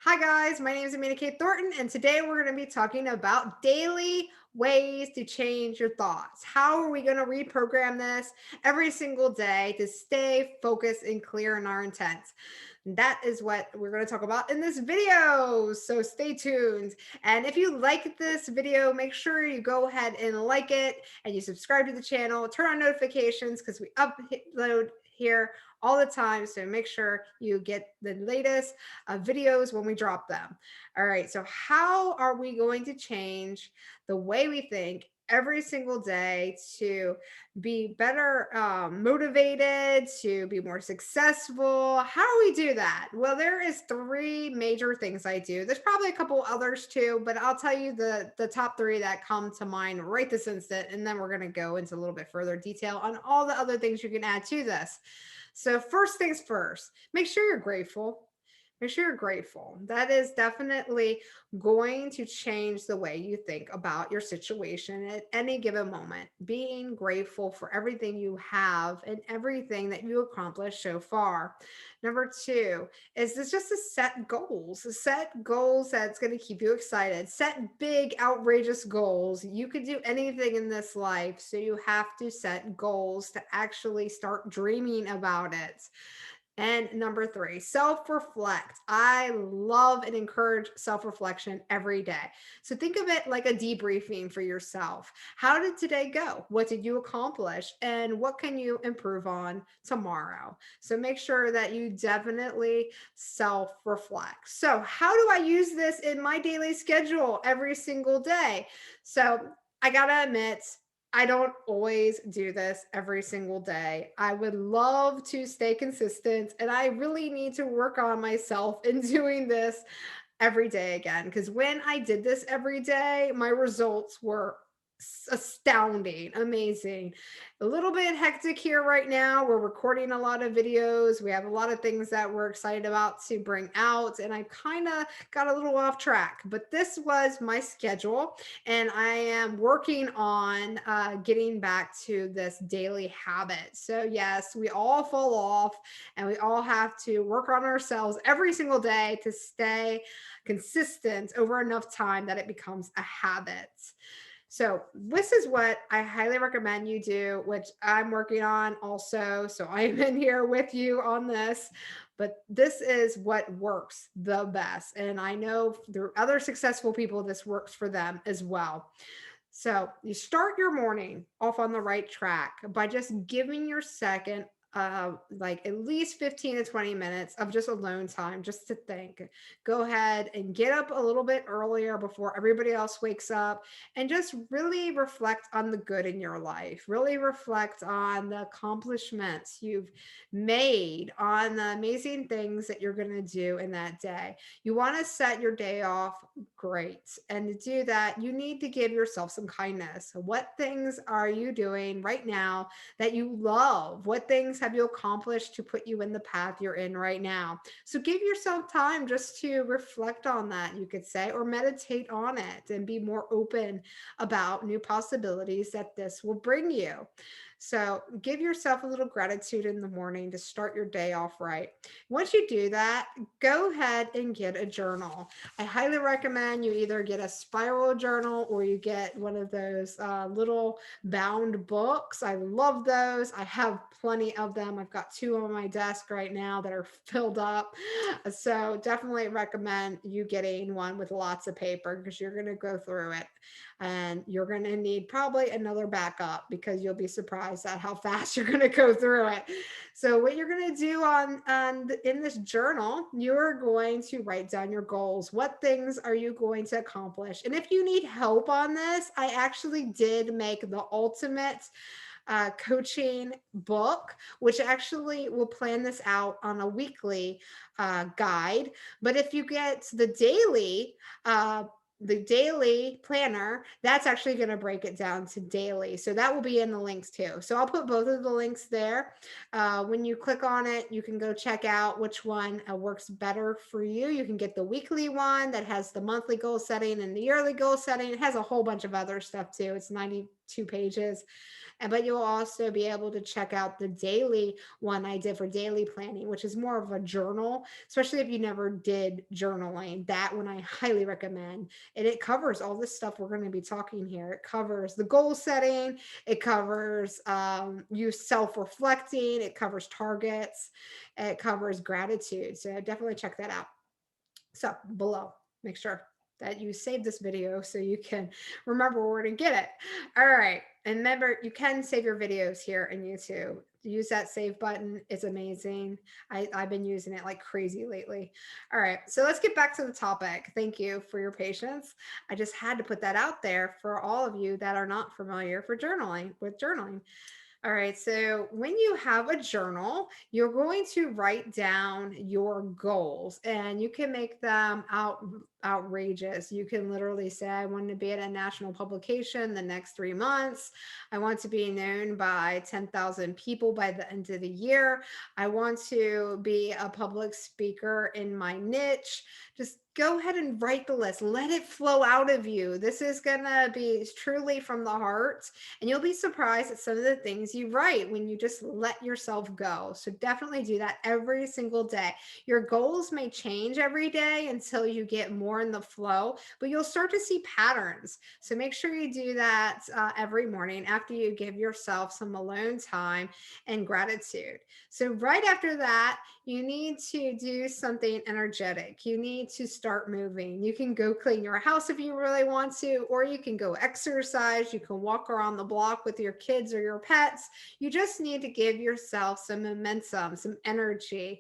Hi guys, my name is Amena Thornton, and today we're going to be talking about daily ways to change your thoughts. How are we going to reprogram this every single day to stay focused and clear in our intents? That is what we're going to talk about in this video. So stay tuned. And if you like this video, make sure you go ahead and like it and you subscribe to the channel, turn on notifications because we upload here all the time. So make sure you get the latest videos when we drop them. All right. So, how are we going to change the way we think every single day to be better motivated, to be more successful? How do we do that? Well, there is three major things I do. There's probably a couple others too, but I'll tell you the top three that come to mind right this instant, and then we're going to go into a little bit further detail on all the other things you can add to this. So, first things first, make sure you're grateful. Make sure you're grateful. That is definitely going to change the way you think about your situation at any given moment. Being grateful for everything you have and everything that you accomplished so far. Number two is this just to set goals that's going to keep you excited. Set big, outrageous goals. You could do anything in this life, so you have to set goals to actually start dreaming about it. And number three, self reflect. I love and encourage self reflection every day. So think of it like a debriefing for yourself. How did today go? What did you accomplish? And what can you improve on tomorrow? So make sure that you definitely self reflect. So, how do I use this in my daily schedule every single day? So, I got to admit, I don't always do this every single day. I would love to stay consistent, and I really need to work on myself in doing this every day again. Because when I did this every day, my results were astounding, amazing. A little bit hectic here right now. We're recording a lot of videos. We have a lot of things that we're excited about to bring out, and I kind of got a little off track, but this was my schedule, and I am working on getting back to this daily habit. So, yes, we all fall off, and we all have to work on ourselves every single day to stay consistent over enough time that it becomes a habit. So, this is what I highly recommend you do, which I'm working on also. So, I'm in here with you on this, but this is what works the best. And I know through other successful people, this works for them as well. So, you start your morning off on the right track by just giving your second like at least 15 to 20 minutes of just alone time just to think. Go ahead and get up a little bit earlier before everybody else wakes up and just really reflect on the good in your life. Really reflect on the accomplishments you've made, on the amazing things that you're going to do in that day. You want to set your day off great. And to do that, you need to give yourself some kindness. What things are you doing right now that you love? What things have you accomplished to put you in the path you're in right now? So give yourself time just to reflect on that, you could say, or meditate on it and be more open about new possibilities that this will bring you. So give yourself a little gratitude in the morning to start your day off right. Once you do that, go ahead and get a journal. I highly recommend you either get a spiral journal or you get one of those little bound books. I love those. I have plenty of them. I've got two on my desk right now that are filled up. So definitely recommend you getting one with lots of paper because you're going to go through it and you're going to need probably another backup because you'll be surprised at how fast you're going to go through it. So what you're going to do in this journal, you're going to write down your goals. What things are you going to accomplish? And if you need help on this, I actually did make the ultimate coaching book, which actually will plan this out on a weekly guide. But if you get the daily planner, that's actually going to break it down to daily. So that will be in the links too. So I'll put both of the links there. When you click on it, you can go check out which one works better for you. You can get the weekly one that has the monthly goal setting and the yearly goal setting. It has a whole bunch of other stuff too. It's 2 pages. But you'll also be able to check out the daily one I did for daily planning, which is more of a journal, especially if you never did journaling. That one I highly recommend. And it covers all this stuff we're going to be talking here. It covers the goal setting, it covers you self-reflecting, it covers targets, it covers gratitude. So definitely check that out. So below, make sure that you save this video so you can remember where to get it. All right. And remember, you can save your videos here in YouTube. Use that save button. It's amazing. I've been using it like crazy lately. All right. So let's get back to the topic. Thank you for your patience. I just had to put that out there for all of you that are not familiar with journaling. All right. So when you have a journal, you're going to write down your goals and you can make them outrageous. You can literally say, I want to be at a national publication the next 3 months. I want to be known by 10,000 people by the end of the year. I want to be a public speaker in my niche. Just go ahead and write the list. Let it flow out of you. This is going to be truly from the heart. And you'll be surprised at some of the things you write when you just let yourself go. So definitely do that every single day. Your goals may change every day until you get more in the flow, but you'll start to see patterns. So make sure you do that every morning after you give yourself some alone time and gratitude. So right after that, you need to do something energetic. You need to start moving. You can go clean your house if you really want to, or you can go exercise. You can walk around the block with your kids or your pets. You just need to give yourself some momentum, some energy.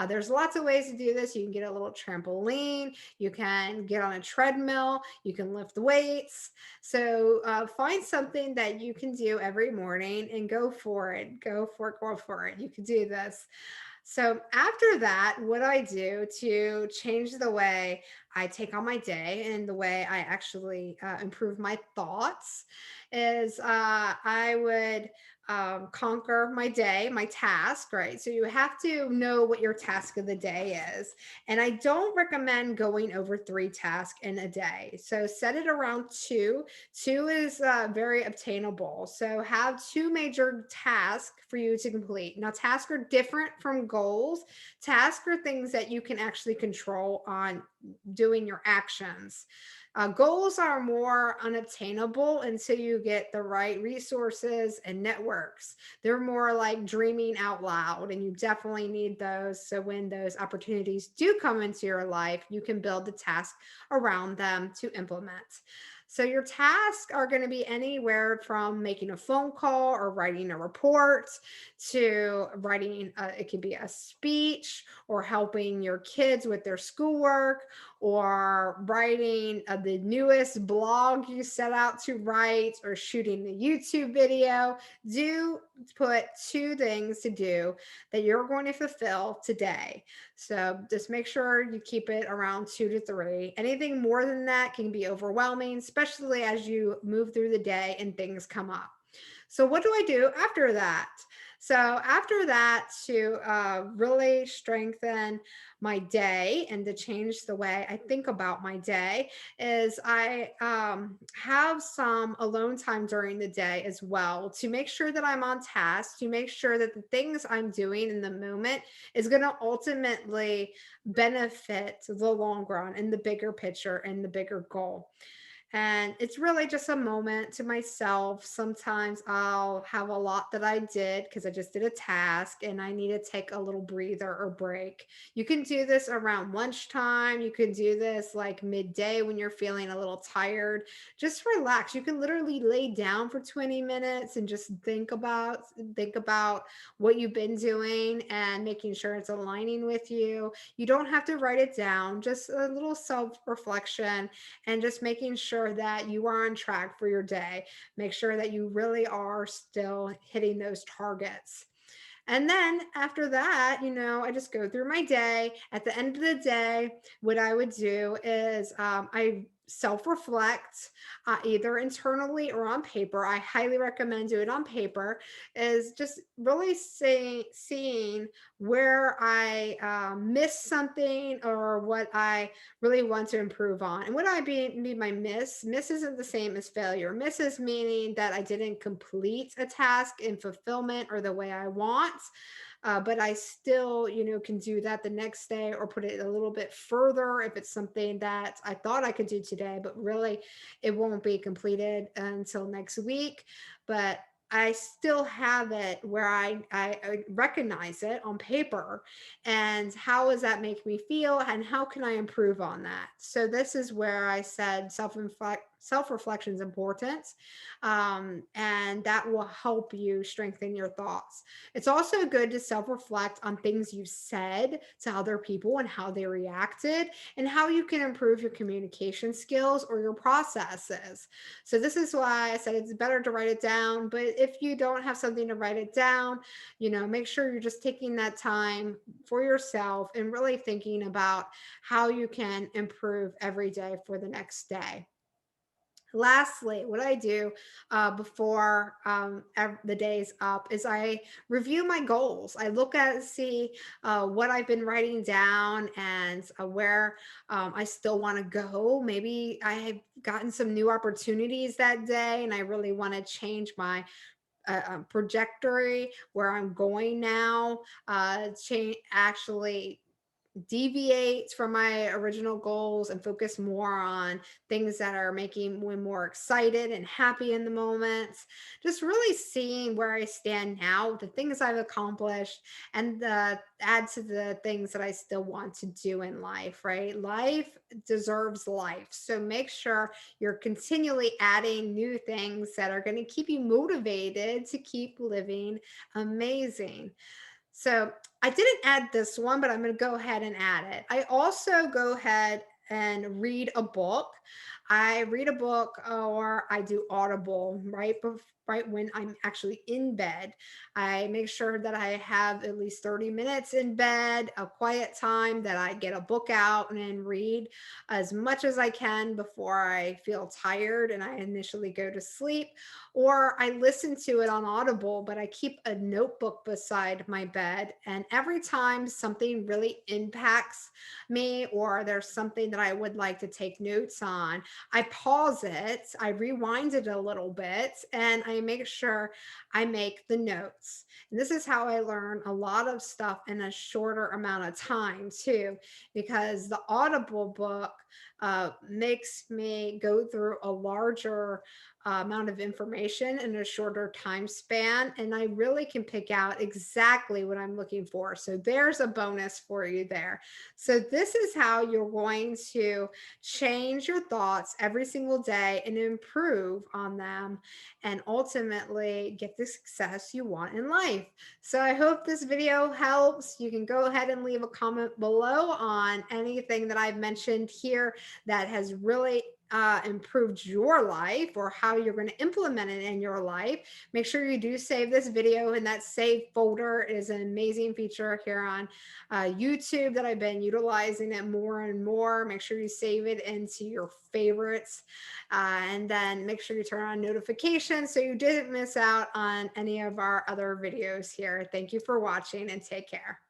There's lots of ways to do this. You can get a little trampoline. You can get on a treadmill. You can lift weights. So find something that you can do every morning and go for it. Go for it. Go for it. You can do this. So after that, what I do to change the way I take on my day and the way I actually improve my thoughts is I would conquer my day, my task, right? So you have to know what your task of the day is. And I don't recommend going over 3 tasks in a day. So set it around two. Two is very obtainable. So have 2 major tasks for you to complete. Now, tasks are different from goals. Tasks are things that you can actually control on doing your actions. Goals are more unobtainable until you get the right resources and networks. They're more like dreaming out loud, and you definitely need those. So when those opportunities do come into your life, you can build the task around them to implement. So your tasks are going to be anywhere from making a phone call or writing a report to writing, it could be a speech or helping your kids with their schoolwork or writing the newest blog you set out to write or shooting the YouTube video. Do put 2 things to do that you're going to fulfill today. So just make sure you keep it around 2 to 3. Anything more than that can be overwhelming, especially as you move through the day and things come up. So what do I do after that? So after that, to really strengthen my day and to change the way I think about my day, is I have some alone time during the day as well to make sure that I'm on task, to make sure that the things I'm doing in the moment is going to ultimately benefit the long run and the bigger picture and the bigger goal. And it's really just a moment to myself. Sometimes I'll have a lot that I did because I just did a task and I need to take a little breather or break. You can do this around lunchtime. You can do this like midday when you're feeling a little tired. Just relax. You can literally lay down for 20 minutes and just think about what you've been doing and making sure it's aligning with you. You don't have to write it down, just a little self-reflection and just making sure that you are on track for your day. Make sure that you really are still hitting those targets. And then after that, I just go through my day. At the end of the day, what I would do is I self-reflect, either internally or on paper. I highly recommend do it on paper. Is just really seeing where I missed something or what I really want to improve on. And what I mean by miss isn't the same as failure. Miss is meaning that I didn't complete a task in fulfillment or the way I want. But I still, can do that the next day or put it a little bit further if it's something that I thought I could do today, but really it won't be completed until next week. But I still have it where I recognize it on paper, and how does that make me feel and how can I improve on that? So this is where I said self reflection is important, and that will help you strengthen your thoughts. It's also good to self reflect on things you said to other people and how they reacted, and how you can improve your communication skills or your processes. So, this is why I said it's better to write it down. But if you don't have something to write it down, make sure you're just taking that time for yourself and really thinking about how you can improve every day for the next day. Lastly, what I do before the day's up is I review my goals. I look at see what I've been writing down, and where I still want to go. Maybe I have gotten some new opportunities that day, and I really want to change my trajectory where I'm going now. Change actually deviate from my original goals and focus more on things that are making me more excited and happy in the moments. Just really seeing where I stand now, the things I've accomplished, and add to the things that I still want to do in life, right? Life deserves life. So make sure you're continually adding new things that are going to keep you motivated to keep living amazing. So I didn't add this one, but I'm going to go ahead and add it. I also go ahead and read a book. I read a book or I do Audible right when I'm actually in bed. I make sure that I have at least 30 minutes in bed, a quiet time that I get a book out and then read as much as I can before I feel tired and I initially go to sleep. Or I listen to it on Audible, but I keep a notebook beside my bed. And every time something really impacts me, or there's something that I would like to take notes on, I pause it, I rewind it a little bit, and I make sure I make the notes. And this is how I learn a lot of stuff in a shorter amount of time, too, because the Audible book makes me go through a larger amount of information in a shorter time span, and I really can pick out exactly what I'm looking for. So there's a bonus for you there. So this is how you're going to change your thoughts every single day and improve on them, and ultimately get the success you want in life. So I hope this video helps. You can go ahead and leave a comment below on anything that I've mentioned here that has really improved your life, or how you're going to implement it in your life. Make sure you do save this video in that save folder. It is an amazing feature here on YouTube that I've been utilizing it more and more. Make sure you save it into your favorites, and then make sure you turn on notifications so you didn't miss out on any of our other videos here. Thank you for watching and take care.